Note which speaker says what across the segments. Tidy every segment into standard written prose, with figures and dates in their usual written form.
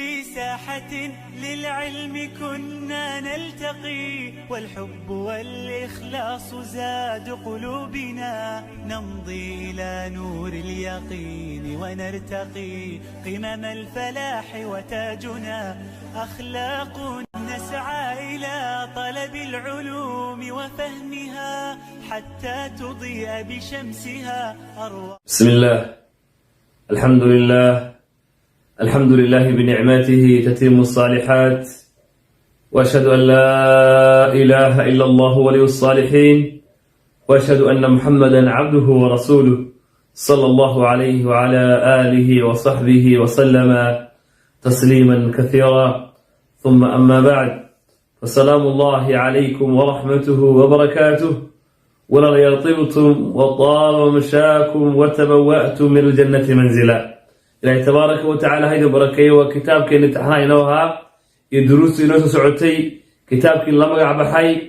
Speaker 1: في ساحة للعلم كنا نلتقي والحب والإخلاص زاد قلوبنا نمضي إلى نور اليقين ونرتقي قمم الفلاح وتاجنا أخلاق نسعى إلى طلب العلوم وفهمها حتى تضيء بشمسها أرواح.
Speaker 2: بسم الله، الحمد لله بنعمته تتم الصالحات، وأشهد أن لا إله إلا الله ولي الصالحين، وأشهد أن محمدا عبده ورسوله صلى الله عليه وعلى آله وصحبه وسلم تسليما كثيرا. ثم أما بعد، فسلام الله عليكم ورحمته وبركاته. ولقد طبتم وطاب مشاكم وتبوأتم من الجنة منزلا. إلهي تبارك وتعالى هيدا بركيه وكتابك اللي تحنا إنوها يدروس إنوها سعودي كتابك اللي مقع بحي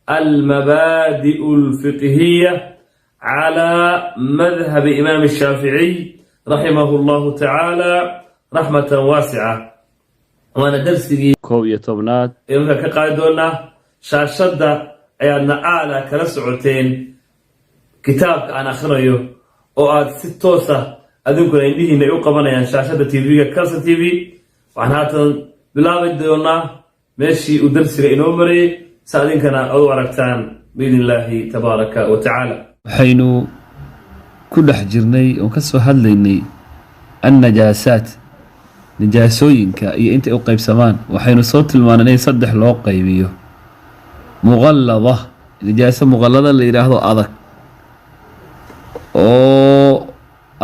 Speaker 2: المبادئ الفقهية على مذهب إمام الشافعي رحمه الله تعالى رحمة واسعة. وأنا درسي كوية طبنات يوم كقاعدونا شاشدة أيادنا أعلى كرسعتين كتابك أنا أخريه وآد ستوسة أذكر إنه نيوقبنا يعني شاشة تيفي كاسة تيفي وعن هذا بلا بديونا ماشي ودرسي إنومري سألين كنا أو عرفتان بإذن الله تبارك وتعالى.
Speaker 3: حين كل حجرني وكسو هذليني النجاسات نجاسوينك إيه أنت أوقيب سمان وحين صوت المانني صدح الأوقيب بيه مغلظة نجاسة مغلظة اللي يراهضوا أضك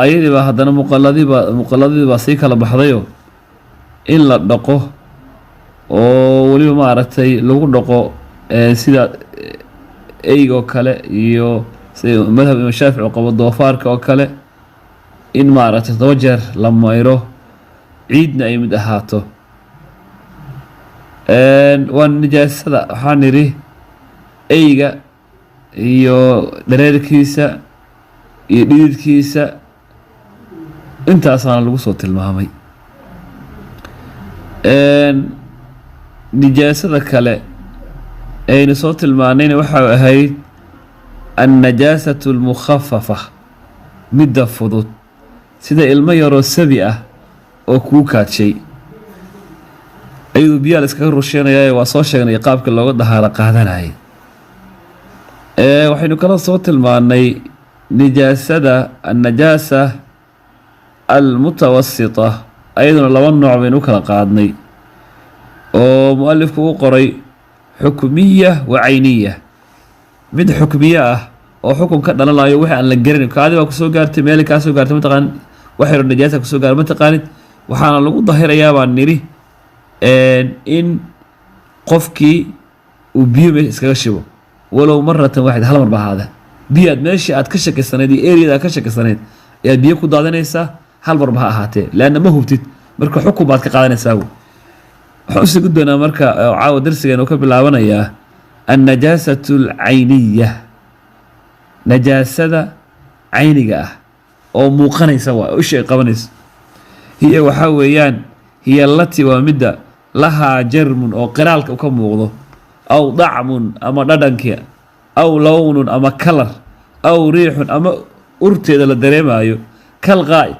Speaker 3: ayadii baa haddana muqalladii baa sii kala baxdayo in la dhaqo oo weliba maaragtay lagu dhaqo sida eyga oo kale iyo sida madhab Imaam Shaafici qabo doofaarka oo kale in maaragtay 2 jeer la mayro ciidna ay mid ahaato. waan nijaasada waxaan niri eyga iyo dareerkiisa iyo dhididkiisa intaasana lagu soo tilmaamay. nijaasada kale ayna soo tilmaanayna waxa ahayd an-najaasatu al-mukhaffafa midda fudud sida ilmo yaroo sabi ah oo kuu kaadshay ayuu biyaha iskaga rusheenayaa. waa soo sheegnay qaabka looga dahaaro qaadanayay. waxaynu kala soo tilmaanay nijaasada an-najaasa المتوسطة أيضا لو النوع بين وكلا قادني ومؤلف قري حكمية وعينية. مد حكمية وحكم كذا لا يوحي عن الجرين كذا وكسو قارت مالك كسو قارت متقان وحير النجاسة كسو قارت متقان وحنا لو ظهر يابا نيري إن قفكي وبيوم إسكاشبه ولو مرة واحدة هل مرة هذا بيد ماشي أتكشك السنة دي إيري أتكشك السنة يا بيكو دادنيسا hal mar baa ahaatee laana ma hubtid marka xukun baad ka qaadanaysaa. waxa ugu doonaa marka caawa darsigeena oo ka bilaabanaya an-najaasatu al-ayniyah najaasada ayniga ah oo muuqanaysa waa u shay qabanaysa. hiya waxa weeyaan hiya allati waa midda laha jarmun oo qiraalka ka muuqdo aw dacmun ama dhadhanka aw lawnun ama kalar aw riixun ama urteeda la dareemayo kal qaa'id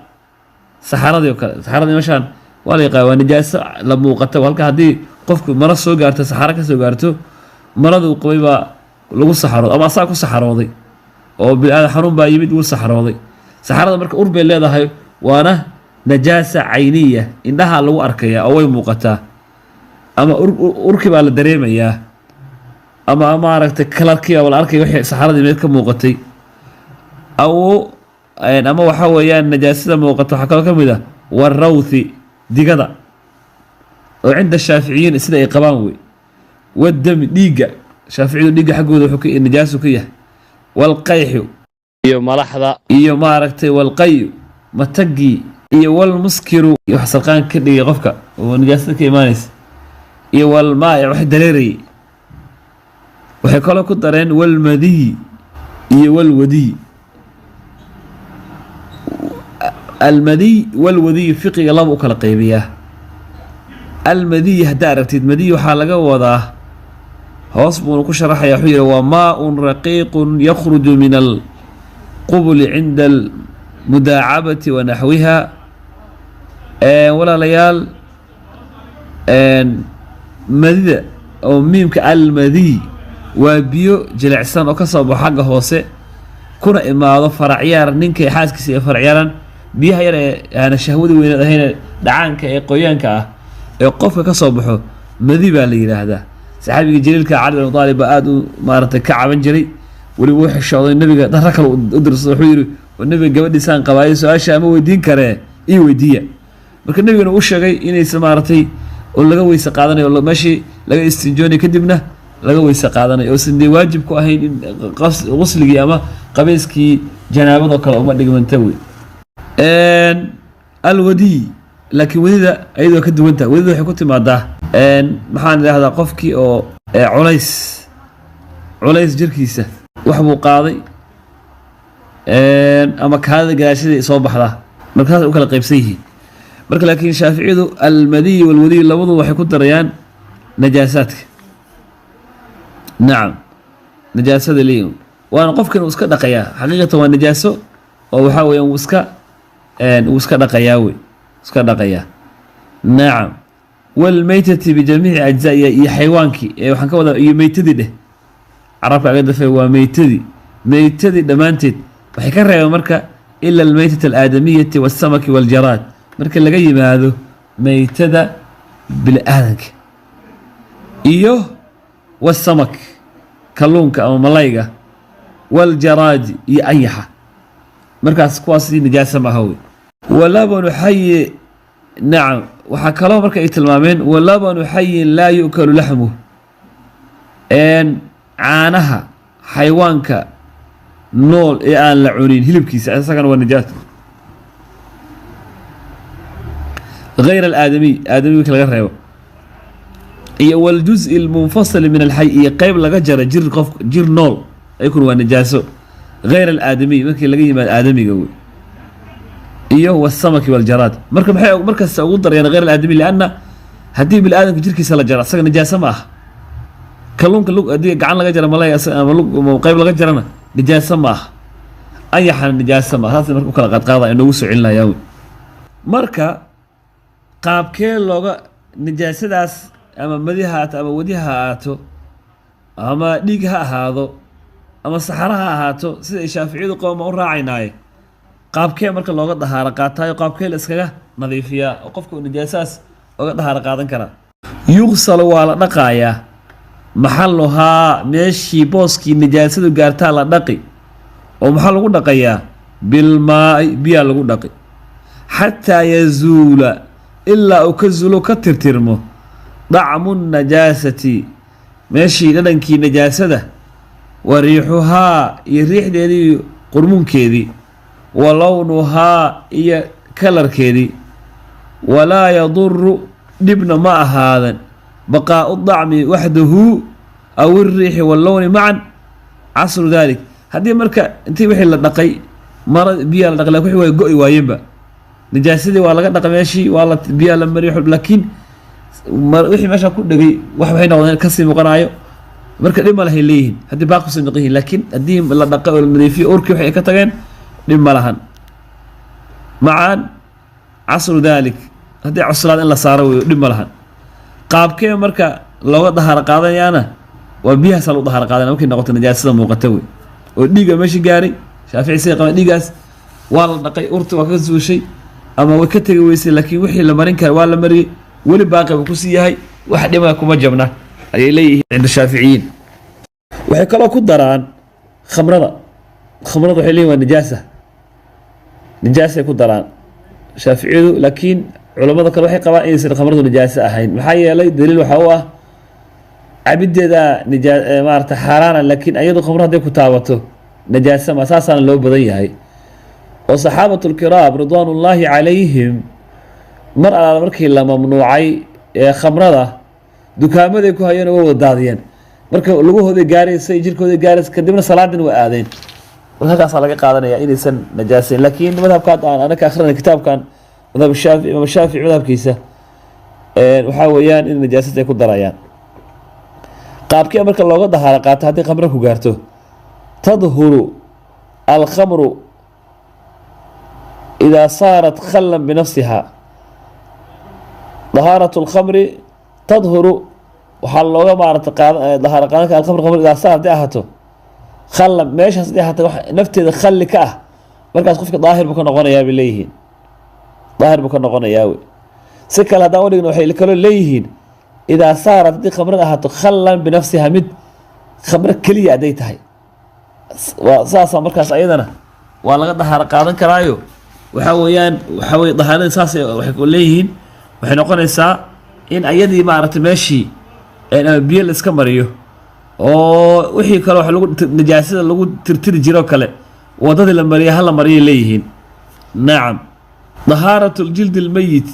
Speaker 3: saxaradii oo kale. saxaradii meeshaan waa la yaqaan waa nijaaso la muuqato halka haddii qofku mara soo gaarto saxaro ka soo gaarto maradu qabay baa lagu saxaro ama asaa ku saxarooday oo bilaa xanuun baa yimid uu saxarooday. saxarada marka ur bay leedahay waana najaasa ayniya indhaha lagu arkaya oo way muuqataa ama urkii baa la dareemayaa ama maaragtay kalarkii baa la arkay wixii saxaradii mid ka muuqatay aw ama waxa weeyaan najaasada muuqato waxa kale kamid ah warawthi digada oo cinda shaaficiyiin sida ay qabaan way wadam dhiiga shaaficiyu dhiiga xagooda wuxuu ka najaasu ka yahay wal qayhu iyo malaxda iyo maaragtay wal qayu matagi iyo wal muskiru iyo xasaqaan ka dhigay qofka oo najaasada ka imaanaysa iyo wal maa'i wax dareeray waxay kale ku dareen wal madi iyo wal wadi. المدي والودي فقه لم أكل قيبية almadiyi haddaa aragtid madiyi waxaa laga wadaa hoos buuna ku sharaxaya wuxuu yihi waa maa-un raqiiqun yakhruju min alqubuli cinda almudaacabati wa naxwiha. walaalayaal madida oo miimka almadiy waa biyo jilicsan oo ka soo baxo xagga hoose kuna imaado faracyaar ninkay xaaskiisa ee faracyaaran biyaha yar ee aana shahwada weyneed ahayn dhacaanka ee qoyaanka ah ee qofka ka soo baxo madi baa la yidhaahdaa. saxaabiga jaliilka cali bin abi taalib baa aada u maaragtay ka caban jiray, weliba u xishooday nabiga dara kale u dirsaday, wuxuu yidhi nabiga gabadhiisaan qabaayo su-aasha ama weydiin karee ii weydiiya. marka nabigana u sheegay inaysa maaragtay oo laga weyse qaadanayo oo meeshii laga istinjoonay kadibna laga weyse qaadanayo oosan dee waajib ku ahayn in qusligii ama qabeyskii janaabadoo kale uma dhigmanta wey. alwadiy laakiin wadida ayadoo ka duwantaha, wadida waxay ku timaadaa maxaan idhaahdaa qofkii oo culays jirkiisa wax buu qaaday ama kaadada gadaashadii soo baxdaa, markaas u kala qaybsan yihiin. marka laakiin shaaficiyadu almadiy walwadiy labadu waxay ku darayaan najaasaadka. nacam najaasada leeyihin waana qofkan uu iska dhaqayaa, xaqiiqatan waa najaaso oo waxaa weeyaan wuu iska dhaqayaa wey, iska dhaqayaa. nacam walmaytati bijamiici ajzaiya iyo xaywaankii waxaan ka wadaa iyo meytadii dheh, carabka aga dafay waa meytadii dhammaanteed waxay ka reebeen marka ila almaytata alaadamiyati walsamaki waljaraad, marka laga yimaado meytada bini-aadanka iyo wasamak kalluunka ama malayga waljaraadi iyo anyaxa, markaas kuwaasi najaasa maaha wey. walabanu xayi nacam waxaa kaloo marka ay tilmaameen walabanu xayin laa yu'kalu laxmuh, caanaha xayawaanka nool ee aan la cunin hilibkiisa isagana waa najaas. غير الآدمي آدمي وكل غير ريبه إيه والجزء المنفصل من الحي إيه قيب لغا جرى جر نول يكون هو نجاسه غير الآدمي ممكن لغا يما الآدمي قوي إيه هو السمك والجراد مركز سأقدر يعني غير الآدمي لأن هدي بالآدم جركي سلا جرى ساق نجاسة معه كلون هدي قعان لغا جرى ملاي قيب لغا جرى نجاسة معه أي حال نجاسة معه هذا مركز كلا قد قاضى إنه وسع لنا يوي مركز qaabkee looga nijaasadaas ama madi ha ahaato ama wadi ha ahaato ama dhiig ha ahaado ama saxara ha ahaato sida ay shaaficiyadu qowma u raacaynaaye qaabkee marka looga dahaaro qaataayo qaabkee la iskaga nadiifiyaa oo qofka uu nijaasadaas oga dahaaro qaadan karaa. yuqsal waa la dhaqaayaa maxaluhaa meeshii booskii nijaasadu gaartaa la dhaqi oo maxaa lagu dhaqayaa bilmaai biyaa lagu dhaqi xataa yazuula ilaa uu ka zulo ka tirtirmo dacmu najaasati meeshii dhadhankii najaasada wa riixuhaa iyo riixdeedii qurmunkeedii wa lownuhaa iyo kalarkeedii walaa yaduru dhibna ma ahaadan baqaau dacmi waxdahu aw iriixi wallowni macan casru dalik. haddii marka intii wixii la dhaqay mara biyaa la dhaqay lakin wixii waa go-i waayeenba najaasadii waa laga dhaqa meeshii waa la biyaa la mariyo laakiin wixii meesha ku dhegay waxay noqdeen kasii muuqanayo marka dhib ma lahay leeyihiin haddii baaq kusoo noqon yihiin, laakiin haddii la dhaqay oo la nadiifiyo urkii waxay ka tageen dhib ma lahan macaan casru dalik. haddii cuslaad in la saaro weyo dhib ma lahan. qaabkee marka looga dahaaro qaadanayaana waa biyahaasa lagu dahaaro qaadanaya markay noqoto najaasada muuqata wey oo dhiiga meeshii gaaray. shaafici sida qaba dhiigaas waa la dhaqay urti waa ka suushay ama way ka tegi weysay, laakiin wixii la marin kara waa la mariyey weli baaqi buu kusii yahay wax dhibaa kuma jabna ayay leeyihiin cinda shaaficiyiin. waxay kaloo ku daraan khamrada waxay leeyihin waa nijaasay ku daraan shaaficiyadu, laakiin culamada kale waxay qabaan inaysan khamradu nijaaso ahayn maxaa yeelay daliil waxaa u ah cabideeda maarata xaaraana, laakiin ayadu khamro hadday ku taabato najaasa ma saasaana loo badan yahay. oo saxaabatu lkiraam ridwaan ullaahi calayhim mar alaala markii la mamnuucay ee khamrada dukaamaday ku hayeen oo wadaadiyeen marka lugahooday gaaraysay jirkooday gaaraysay kadibna salaadin waa aadeen. halkaasaa laga qaadanaya inaysan najaasayn, laakiin madhabka hadda aan anaka akhrina kitaabkan madhab shaafici madhabkiisa waxaa weeyaan in najaasada ay ku darayaan. qaabkii marka looga dahaaro qaato haddii khamro ku gaarto, tadhuru alkhamru idaa saarat khallan binafsiha. dahaaratu lkhamri tadhuru waxaa looga maarata dahaaro qaadanka alkhamr idaa saarat haddii ahaato khallan, meeshaas haddii ahaato nafteeda khalli ka ah, markaas qofka daahir buu ka noqonayaa bay leeyihiin. daahir buu ka noqonayaa wey. si kale haddaan udhigno waxay kaloo leeyihiin idaa saarat haddii khamrada ahaato khallan binafsiha, mid khamro keliya hadday tahay, saasa markaas ayadana waa laga dahaaro qaadan karaayo. waxaa weeyaan waxaa weye dahaaradii saas waxay leeyihiin, waxay noqonaysaa in ayadii maaragtay meeshii ama biyo la iska mariyo oo wixii kale wax lagu najaasada lagu tirtiri jiro kale wadadii la mariya hala mariyay leeyihiin. nacam. dahaaratu ljildi lmeyit,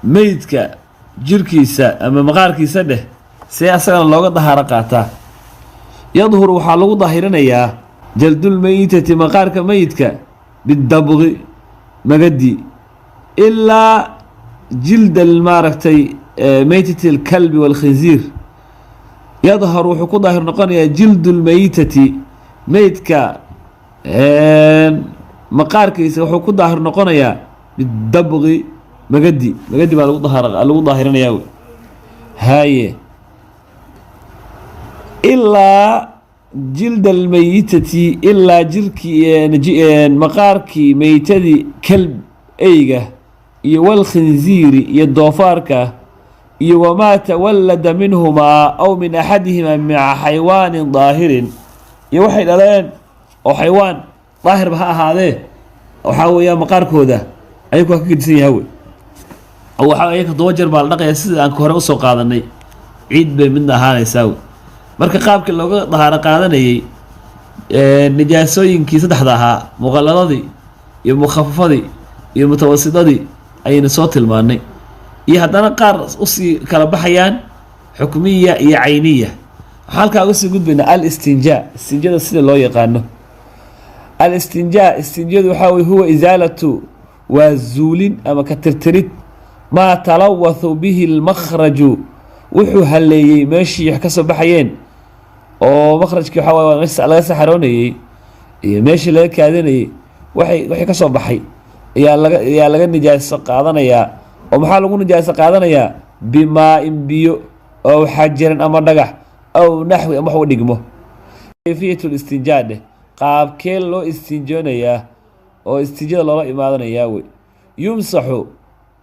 Speaker 3: meydka jirkiisa ama maqaarkiisa dheh see asagana looga dahaaro qaataa. yadhuru waxaa lagu daahirinayaa jaldulmeyitati, maqaarka meyidka, bidabqi, magadi, ilaa jilda maaragtay meytati alkalbi walkhinziir. yadharu wuxuu ku daahir noqonayaa jildu lmeyitati, meydka maqaarkiisa wuxuu ku daahir noqonayaa bidabqi, magadi baa lagu daahirinayaa wey. haye ilaa jilda almeyitati, ilaa jirkii maqaarkii meytadii kalb eyga iyo walkhinziiri iyo doofaarka iyo wamaa tawallada minhumaa aw min axadihimaa maca xaywaanin daahirin, iyo waxay dhaleen oo xaywaan daahirba ha ahaadee waxaa weeyaa maqaarkooda ayagu waa ka gedisan yaha wey. oo waxaa ayaka 7 jeer baa la dhaqaya sida aan hore usoo qaadanay, ciid bay midna ahaanaysaa wey. marka qaabkii looga dahaaro qaadanayay nijaasooyinkii saddexda ahaa, muqalladadii iyo mukhafafadii iyo mutawasidadii ayayna soo tilmaanay, iyo haddana qaar usii kala baxayaan xukmiya iyo cayniya. waxaa halkaa uga sii gudbaynaa alistinjaa, istinjada sida loo yaqaano. alistinjaa, istinjadu waxaa weye huwa isaalatu, waa zuulin ama ka tirtirid, maa talawathu bihi lmakhraju, wuxuu haleeyey meeshii wax ka soo baxayeen oo makhrajkii waxaa waye meesha laga saxaroonayey iyo meeshii laga kaadanayey wixii ka soo baxay ayaa laga nijaaso qaadanayaa. oo maxaa lagu nijaaso qaadanayaa? bimaa-in biyo, ow xajarin ama dhagax, ow naxwi ama wax u dhigmo. kayfiyat listinjaa dheh, qaabkee loo istinjoonayaa oo istinjada loola imaadanayaa wey. yumsaxu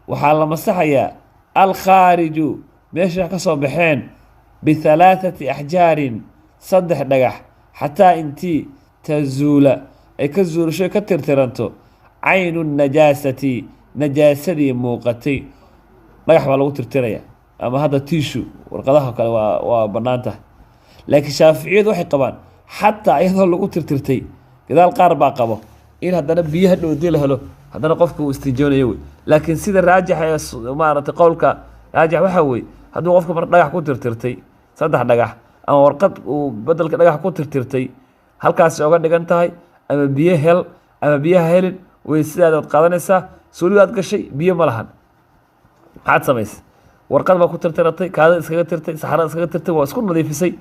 Speaker 3: waxaa la masaxayaa alkhaariju, meesha wax ka soo baxeen, bihalaathati axjaarin, 3 dhagax, xataa intii tazuula ay ka zuulasho ka tirtiranto caynu najaasati, najaasadii muuqatay. dhagax baa lagu tirtiraya, ama hadda tiishu warqadaha kale waa bannaan tahay. laakiin shaaficiyadu waxay qabaan xataa iyadoo lagu tirtirtay, gadaal qaar baa qabo in haddana biyo hadhow hadii la helo haddana qofka uu istinjoonayo wey. laakiin sida raajixa ee maaragtay qowlka raajix waxaa weye, hadduu qofka mar dhagax ku tirtirtay 3 dhagax, ama warqad uu bedelka dhagax ku tirtirtay, halkaasi oga dhigan tahay ama biyo hel ama biyaha helin way sidaadaad qaadanaysaa. suuligaad gashay biyo ma lahan, maxaad samaysay? warqad baa ku tirtiratay, kaada iskaga tirtay, saxarada iskaga tirtay, waa isku nadiifisay,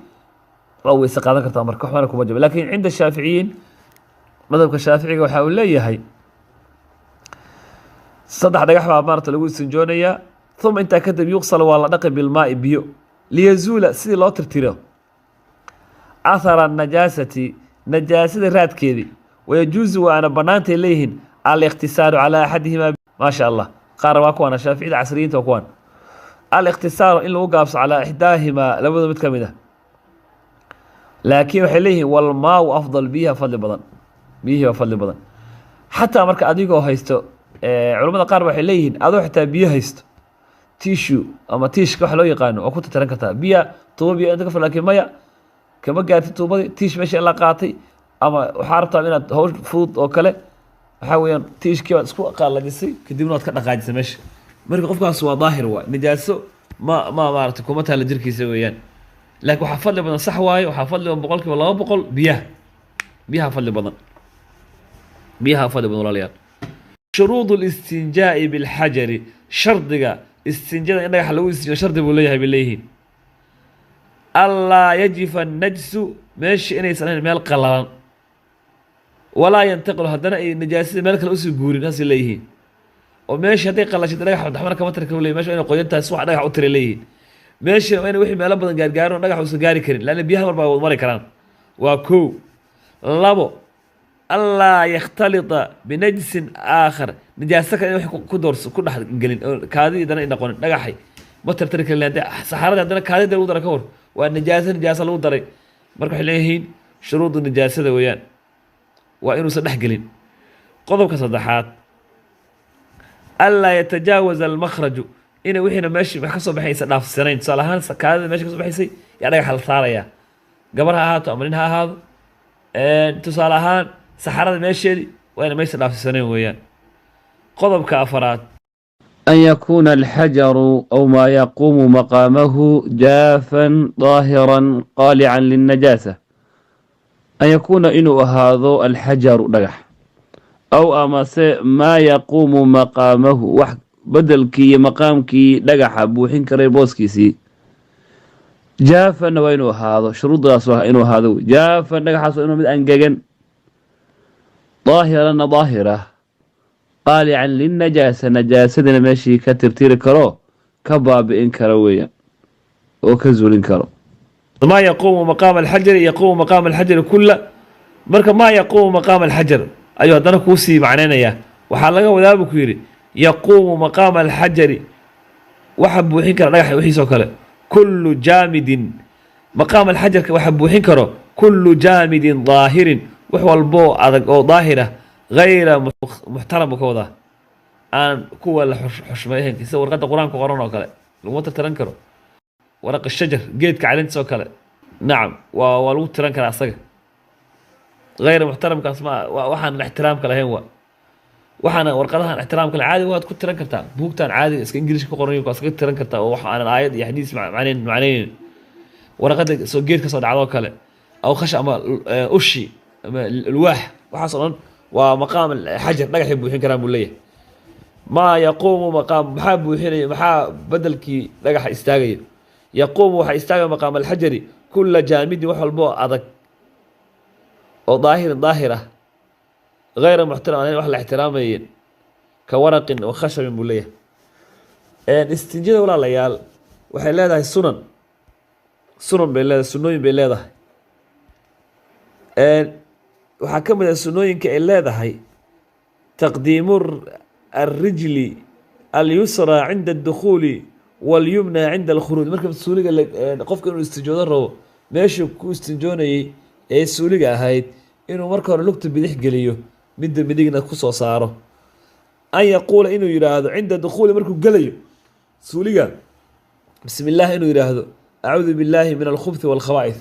Speaker 3: waa weyse qaadan kartaa marka waxbana kuma jaba. laakiin cinda shaaficiyiin, madhabka shaaficiga waxa uu leeyahay 3 dhagax baa maarata lagu istinjoonayaa. uma intaa kadib yuqsal waa la dhaqi bilmaai biyo, liyazuula sidii loo tirtiro athara najaasati, najaasada raadkeedii. wayajuusu waana banaantay leeyihiin alikhtisaaru calaa axadihimaa. maasha allah, qaar waa kuwan shaaficida casriyiinta waa kuwan. alikhtisaaru in lagu gaabso calaa ixdaahimaa, labada mid ka mid ah. laakiin waxay leeyihiin walmaau afdal, biyaha fadli badan, biyihii baa fadli badan. xataa marka adigoo haysto, culamada qaar waxay leeyihiin adoo xitaa biyo haysto, tishu ama tiishka wax loo yaqaano waa ku tirtiran kartaa. tuuba biyo inta ka fil, laakiin maya kama gaartid tuubadii, tiish meesha la qaatay, ama waxaa rabtaa inaad hawsh fudud oo kale waxaa weeyaan tiishkii baad isku qaalajisay, kadibna waad ka dhaqaajisay meesha. marka qofkaas waa daahir, waa nijaaso maaragtay kuma taala jirkiisa weeyaan. laakiin waxaa fadli badan, sax waaye, waxaa fadli badan 200% biyaha fadli badan, walaalayaal. shuruud اlistinjaa'i bilxajari, shardiga istinjada in dhagaxa lagu istinjo shardi buu leeyahay bay leeyihiin allaa yajifa annajsu meesha inaysan ahayn meel qallalan walaa yantaqilu haddana ay najaasada meel kale usii guurin saasay leeyihiin oo meeshii hadday qallashay dhagax daxmana kama tari karo leeyihin mesha inay qoyan tahay si wax dhagax u tira leeyihiin meeshina waa inay wixii meelo badan gaargaarin oo dhagax uusan gaari karin laanna biyaha mar baa wad mari karaan waa kow labo allaa yakhtalita binajsin aakhar najaaso kale in wax ku doorso ku dhex gelin oo kaadidii dana ay noqonin dhagaxay ma tartari karin haddii saxaradii haddana kaadida lagu dara ka hor waa najaaso lagu daray marka waxay leeyihiin shuruudu najaasada weeyaan waa inuusan dhex gelin qodobka saddexaad allaa yatajaawaza almakhraju inay wixiina meeshii wax ka soo baxaysa dhaafsanayn tusaale ahaan kaadida meesha ka soo baxaysay yaa dhagaxa la saarayaa gabar ha ahaato ama nin ha ahaado tusaale ahaan saxarada meesheedii waa ina meesha dhaafsanayn weeyaan qodobka afaraad
Speaker 2: أن يكون الحجر أو ما يقوم مقامه جافا ظاهرا قالعا للنجاسة أن يكون إنه هذا الحجر دقح أو أمس ما يقوم مقامه بدل كي مقام كي دقح بوحين كريبوسكي سي جافا وإنه هذا شروط راسوها إنه هذا جافا دقح إنه من أنججن ظاهرا ظاهرة قالعا للنجاسة نجاستنا ماشي كترتير كرو كباب إن كرويا وكزول إن كرو
Speaker 3: ما يقوم مقام الحجر يقوم مقام الحجر كله مركب ما يقوم مقام الحجر أيها هذا كوسي معنانا يا وحلقة وذا بكيري يقوم مقام الحجر وحب وحين كرو لا وحي سوكله كل جامد مقام الحجر وحب وحين كرو كل جامد ظاهر وحو البو أو ظاهرة غير محترم وكوضا أن كوا حشميهن كيسا ورقة قرآن كقرآن وكلا لو ترنكرو ورق الشجر جيد كعلنت سوكلا نعم ولو ترنكر أصدق غير محترم كاسماء وحن الاحترام كلا هو وحن ورقتها الاحترام كلا عادي وهاد كنت ترنكرتا بوكتان عادي اسك انجليش كقرآن وكاسك ترنكرتا وحن الآيات يحديث معنين ورقة سو جيد كصد عضو كلا أو خش أما أشي الواح وحصلا ومقام الحجر نجح يبوحين كلام وليه ما يقوم مقام محاب وحين محاب بدل كي نجح يستاجي يقوم وحيستاجي مقام الحجر كل جامد وحول بو أضك أو ظاهرة غير محترم عليه وحل احترامين كورق وخشب بوليه استنجد ولا ليال وحي لهذا السنن بالله السنوين بالله waxaa ka mid ah sunnooyinka ay leedahay taqdiimu alrijli alyusra cinda adukhuuli walyumna cinda alkhuruuj marka suuliga qofka inuu istinjoodo rabo meeshuu ku istinjoonayay ee suuliga ahayd inuu marka hore lugta bidix geliyo midda midigna ku soo saaro an yaquula inuu yidhaahdo cinda dukhuuli markuu gelayo suuliga bismi illah inuu yidhaahdo acuudu billaahi min alkhubthi waalkhabaa'ith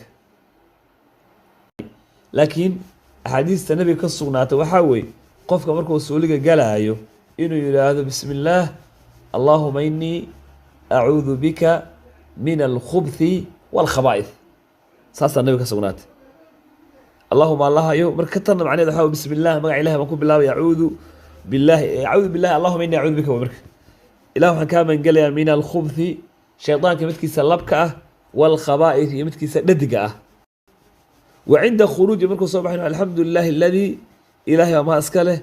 Speaker 3: laakiin axaadiista nabiga ka sugnaatay waxaa weeye qofka markuu suuliga galaayo inuu yidhaahdo bismi illaah allaahuma inii acuudu bika min alkhubthi waalkhabaa'ith saasaa nabiga ka sugnaatay allahuma allahayo marka ka tanna macneed waxaa bismi illah magaca ilahi baan ku bilaabay acuudu billahi allahuma inii acuudu bika marka ilah waxaan kaa magangelayaa min alkhubthi shaydaanka midkiisa labka ah waalkhabaa'ith iyo midkiisa dhadiga ah وعند خروجي مركو صباح الحمد لله الذي إلهي وما أسكله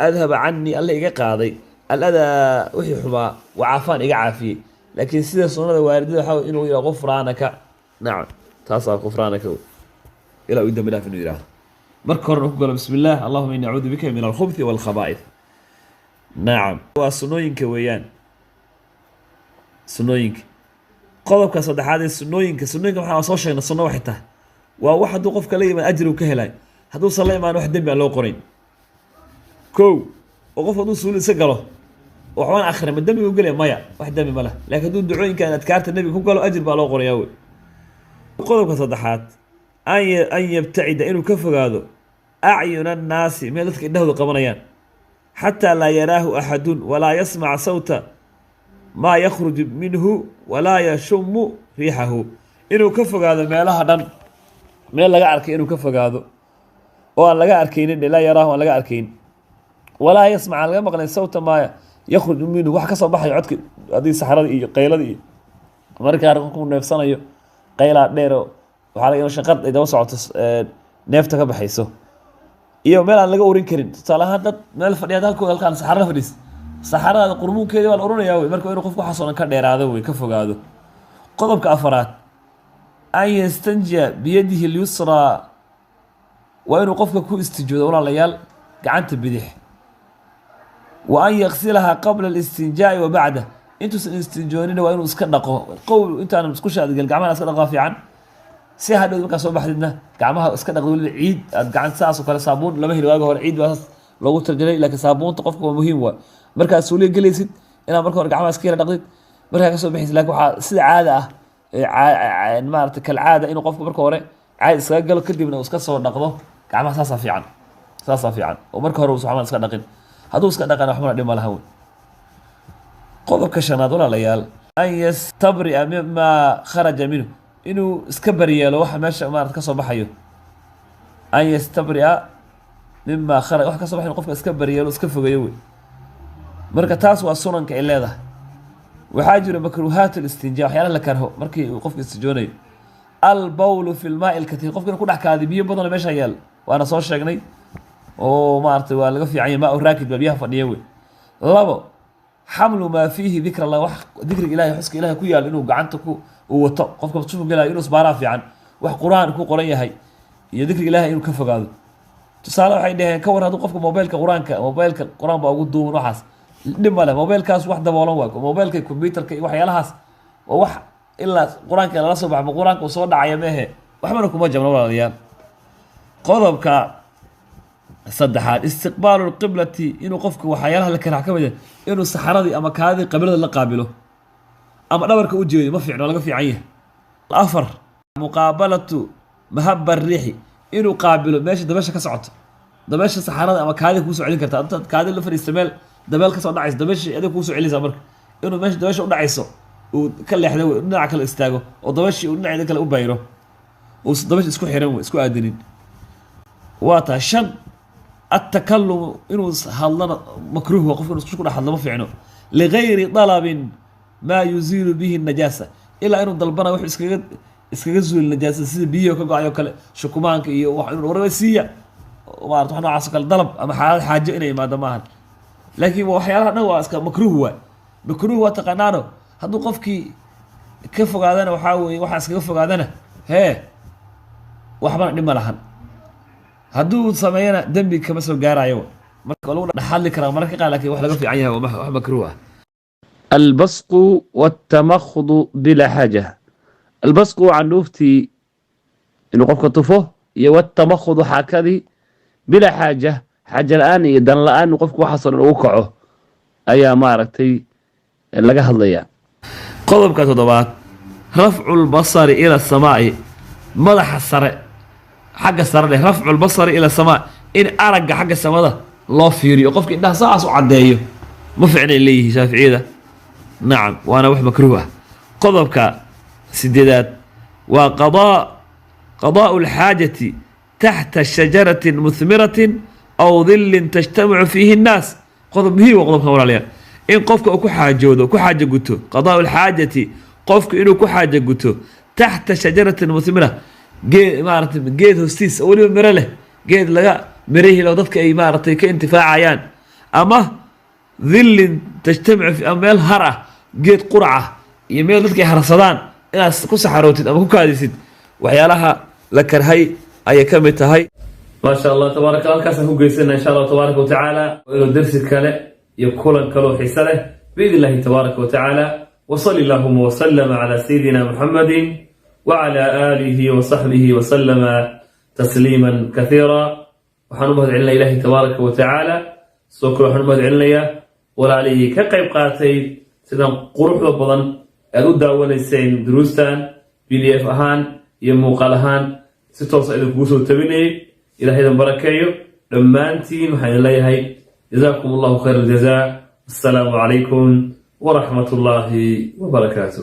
Speaker 3: أذهب عني الله إيجا قاضي الأذى وحي حما وعافان إيجا عافية لكن سيدة الصنادة واردة حاول إنه إلى غفرانك نعم تصل غفرانك إلى قدام الله في النيران مركو نقول بسم الله اللهم إني أعوذ بك من الخبث والخبائث نعم وسنوينك ويان سنوينك قلبك صدح هذه سنوينك محا وصوشين الصنوة حتى waa wax hadduu qofka la yimaad ajri uu ka helay hadduusan la imaan wax dembi aan loo qorayn kow oo qof hadduu suuli isa galo waxbaan akhrin ma dembi u gelaya maya wax dembi ma leh laakiin hadduu ducooyinkan adkaarta nebiga ku galo ajir baa loo qorayaa wey qodobka saddexaad an yabtacida inuu ka fogaado acyuna annaasi meel dadka indhahooda qabanayaan xataa laa yaraahu axadun walaa yasmac sawta maa yakhruju minhu walaa yashumu riixahu inuu ka fogaado meelaha dhan meel laga arkay inuu ka fogaado oo aan laga arkaynin laa yaraahu aan laga arkayn walaa yasmac aan laga maqlayn sawta maa yakhruj minhu wax ka soo baxayo codki haddii saxrada iyo qaylada iyo markaa ku neefsanayo qaylaa dheero waxaa laga shaqad ay daba socoto neefta ka baxayso iyo meel aan laga urin karin tusaale ahaan dad meel fadhiyaad halkaan saxarada fadhiis saxarada qurmuunkeeda waa la urinayaa wey marka inuu qofku waxaas oo dhan ka dheeraado wey ka fogaado qodobka afaraad an yastanjiya biyadihi lyusraa waa inuu qofka ku istijoodo walaalayaal gacanta bidix wa an yaksilahaa qabla alistinjaa'i wa bacda intuusan istinjoonina waa inuu iska dhaqo qowl intaanan isku shaadgal gacmaha iska dhaqaa fiican si hadhow markaa soo baxdidna gacmaha iska dhaqdo weliba ciid aad gacanta saas oo kale saabuun lama heli waaga hore ciid baa loogu tarjalay laakiin saabuunta qofka waa muhiim waa markaad suuliya gelaysid inaad marka hore gacmaha iska yara dhaqdid markaa ka soo baxaysid laakiin waxaa sida caada ah maarata kalcaada inuu qofka marka hore caad iskaga galo kadibna uu iska soo dhaqdo gacmaha saasaa fiican oo marka hore uusan waxba iska dhaqin hadduu iska dhaqana waxbana dhib ma laha wey qodobka shanaad walaalayaal an yastabria mima kharaja minhu inuu iska baryeelo waxa meesha maarata kasoo baxayo an yastabria mima kharaja wax kasoo baxayo qofka iska baryeelo iska fogeeyo wey marka taas waa sunanka ay leedahay waxaa jira makruuhaat listinjaa waxyaalaha la karho markii uu qofka istijoonayo albawlu fi lmaai lkatiir qofka inuu ku dhex kaadi biyo badan meesha yaal waana soo sheegnay oo maarata waa laga fiican yahay maa raakid baa biyaha fadhiya wey labo xamlu maa fiihi dikr allah wax dikriga ilahay xuska ilahay ku yaal inuu gacanta uu wato qofka sufu gelayo inuu isbaaraa fiican wax qur-aan ku qoran yahay iyo dikriga ilahay inuu ka fogaado tusaale waxay dhaheen ka war hadduu qofka mobilka qur-aan baa ugu duuban waxaas dhib ma leh mobilkaas wax daboolan waa mobilka computerka iyo waxyaalahaas waa wax ilaa qur-aanka lala soo baxo qur-aanka uu soo dhacaya meehe waxbana kuma jabno walaalayaal qodobka saddexaad istiqbaalu lqiblati inuu qofku waxyaalaha la karaha ka mid ah inuu saxaradii ama kaadii qiblada la qaabilo ama dhabarka u jeedo ma fiicno laga fiican yahay afar muqaabalatu mahaba riixi inuu qaabilo meesha dabeesha ka socoto dabeesha saxarada ama kaadii kuusoo celin karta intaad kaadii la fadhiista meel dabeel kasoo dhacayso dabeesha adig kuusoo celinaysaa marka inuu meesha dabeesha u dhacayso uu ka leexdo dhinaca kale istaago oo dabeeshii uu dhinaceeda kale u bayro uusan dabeesha isku xiran isku aadinin waa tahay shan التكلم إنه هذا مكروه وقف إنه شو كده هذا ما في عنه لغير طلب ما يزيل به النجاسة إلا إنه ضلبنا وح إسكجزو النجاسة سيد بيه وكجا يأكل شكمانك ورئيسية وما رحنا عسكر الضرب أما حاجة إليه ما دماهن لكن وحيانا نوع مكروه مكروه تقنانه هذا قفكي كيف قعدنا وحاول وحاس كيف قعدنا هي وحنا نملهن hadduu sameeyana dembi kama soo gaarayo marka lagu dhaxali karaa marka qaar laakiin wax laga fiican yahay wax makruuh ah albasq والتمخض بلا حاجه البصق عن نفتي انه قفك طفه iyo والتمخض حكدي بلا حاجه الان يدن الان قفك وحصل uu kaco ayaa maaragtay laga hadlaya qodobka toddobaad rafcu البصر الى السماء madaxa sare xagga sare leh rafcu albasari ila samaa in aragga xagga samada loo fiiriyo qofka indhaha saas u cadeeyo ma fiicna leeyihiin shaaficiyada nacam waana wax makruuh ah qodobka sideedaad waa qadaa'u alxaajati taxta shajaratin muthmiratin aw dhillin tajtamicu fiihi nnaas qodob muhiim waa qodobkan walaalayaal in qofka uu ku xaajo guto qadaa'u alxaajati qofku inuu ku xaajo guto taxta shajaratin muthmira geed hoostiis oo weliba miro leh geed laga mirahii loo dadka ay maaragtay ka intifaacayaan ama dhillin tajtamicu ama meel har ah geed qurac ah iyo meel dadka ay harsadaan inaad ku saxarootid ama ku kaadisid waxyaalaha la karhay ayay ka mid tahay
Speaker 2: ما شاء الله تبارك الله كاسا هو قيسنا إن شاء الله تبارك وتعالى وإنه درس كله يكون كله حسنه بإذن الله تبارك وتعالى وصلى اللهم وسلم على سيدنا محمد وعلى آله وصحبه وسلم تسليما كثيرا وحنمهد عنا إلهي تبارك وتعالى سوكر وحنمهد عنا ولا عليه كقيب قاتي سيدنا قروح وبضن أدود وليسين دروستان PDF أهان يموقالهان ستوصل إذا قوسوا التبني إلى هذا بركايو لمانتين وحين الله هاي جزاكم الله خير الجزاء السلام عليكم ورحمة الله وبركاته.